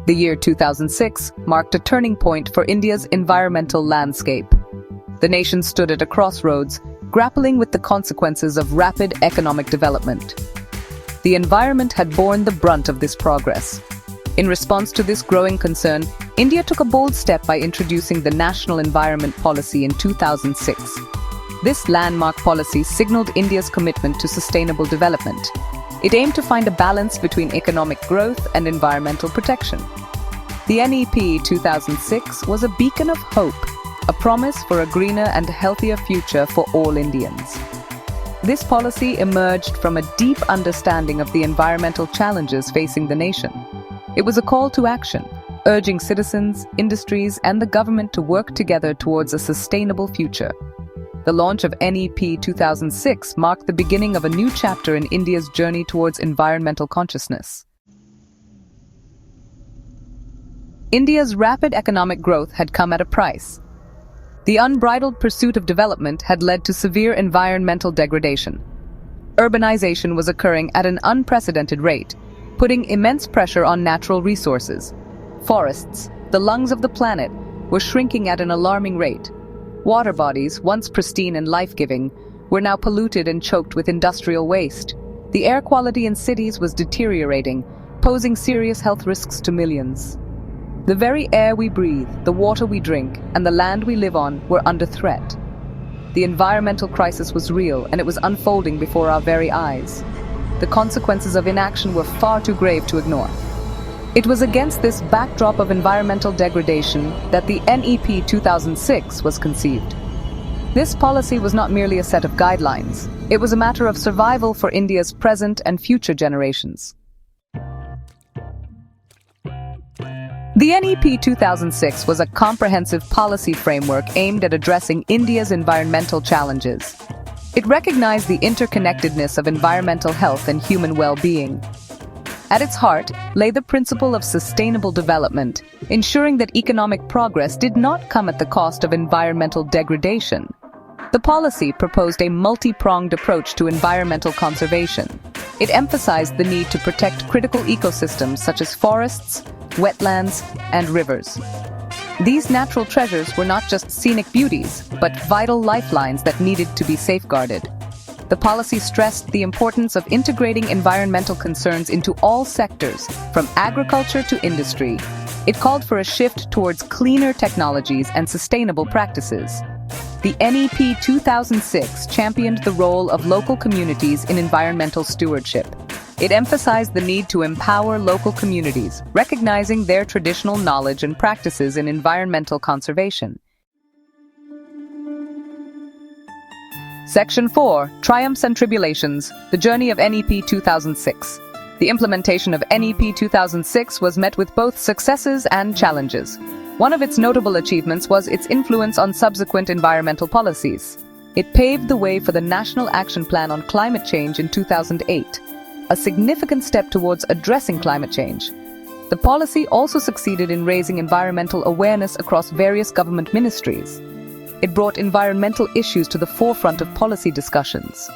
The year 2006 marked a turning point for India's environmental landscape. The nation stood at a crossroads, grappling with the consequences of rapid economic development. The environment had borne the brunt of this progress. In response to this growing concern, India took a bold step by introducing the National Environment Policy in 2006. This landmark policy signaled India's commitment to sustainable development. It aimed to find a balance between economic growth and environmental protection. The NEP 2006 was a beacon of hope, a promise for a greener and healthier future for all Indians. This policy emerged from a deep understanding of the environmental challenges facing the nation. It was a call to action, urging citizens, industries, and the government to work together towards a sustainable future. The launch of NEP 2006 marked the beginning of a new chapter in India's journey towards environmental consciousness. India's rapid economic growth had come at a price. The unbridled pursuit of development had led to severe environmental degradation. Urbanization was occurring at an unprecedented rate, putting immense pressure on natural resources. Forests, the lungs of the planet, were shrinking at an alarming rate. Water bodies, once pristine and life-giving, were now polluted and choked with industrial waste. The air quality in cities was deteriorating, posing serious health risks to millions. The very air we breathe, the water we drink, and the land we live on were under threat. The environmental crisis was real, and it was unfolding before our very eyes. The consequences of inaction were far too grave to ignore. It was against this backdrop of environmental degradation that the NEP 2006 was conceived. This policy was not merely a set of guidelines. It was a matter of survival for India's present and future generations. The NEP 2006 was a comprehensive policy framework aimed at addressing India's environmental challenges. It recognized the interconnectedness of environmental health and human well-being. At its heart lay the principle of sustainable development, ensuring that economic progress did not come at the cost of environmental degradation. The policy proposed a multi-pronged approach to environmental conservation. It emphasized the need to protect critical ecosystems such as forests, wetlands, and rivers. These natural treasures were not just scenic beauties, but vital lifelines that needed to be safeguarded. The policy stressed the importance of integrating environmental concerns into all sectors, from agriculture to industry. It called for a shift towards cleaner technologies and sustainable practices. The NEP 2006 championed the role of local communities in environmental stewardship. It emphasized the need to empower local communities, recognizing their traditional knowledge and practices in environmental conservation. Section 4. Triumphs and Tribulations. The Journey of NEP 2006. The implementation of NEP 2006 was met with both successes and challenges. One of its notable achievements was its influence on subsequent environmental policies. It paved the way for the National Action Plan on Climate Change in 2008, a significant step towards addressing climate change. The policy also succeeded in raising environmental awareness across various government ministries. It brought environmental issues to the forefront of policy discussions.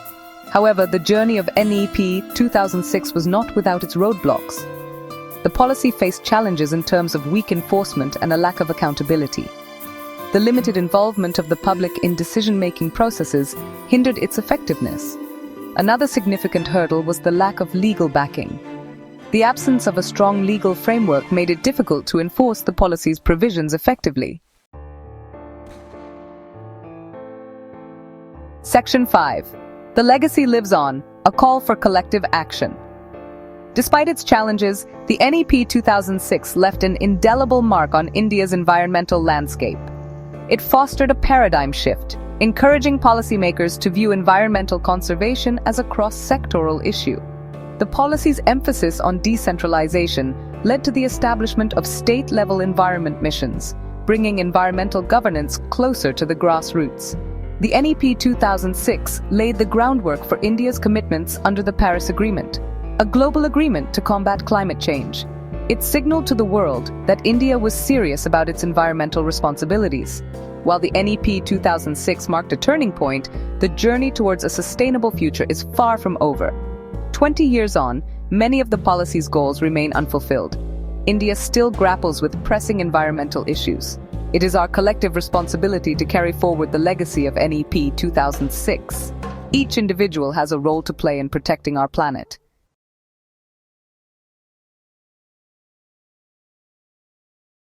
However, the journey of NEP 2006 was not without its roadblocks. The policy faced challenges in terms of weak enforcement and a lack of accountability. The limited involvement of the public in decision-making processes hindered its effectiveness. Another significant hurdle was the lack of legal backing. The absence of a strong legal framework made it difficult to enforce the policy's provisions effectively. Section 5. The legacy lives on, a call for collective action. Despite its challenges, the NEP 2006 left an indelible mark on India's environmental landscape. It fostered a paradigm shift, encouraging policymakers to view environmental conservation as a cross-sectoral issue. The policy's emphasis on decentralization led to the establishment of state-level environment missions, bringing environmental governance closer to the grassroots. The NEP 2006 laid the groundwork for India's commitments under the Paris Agreement, a global agreement to combat climate change. It signaled to the world that India was serious about its environmental responsibilities. While the NEP 2006 marked a turning point, the journey towards a sustainable future is far from over. 20 years on, many of the policy's goals remain unfulfilled. India still grapples with pressing environmental issues. It is our collective responsibility to carry forward the legacy of NEP 2006. Each individual has a role to play in protecting our planet.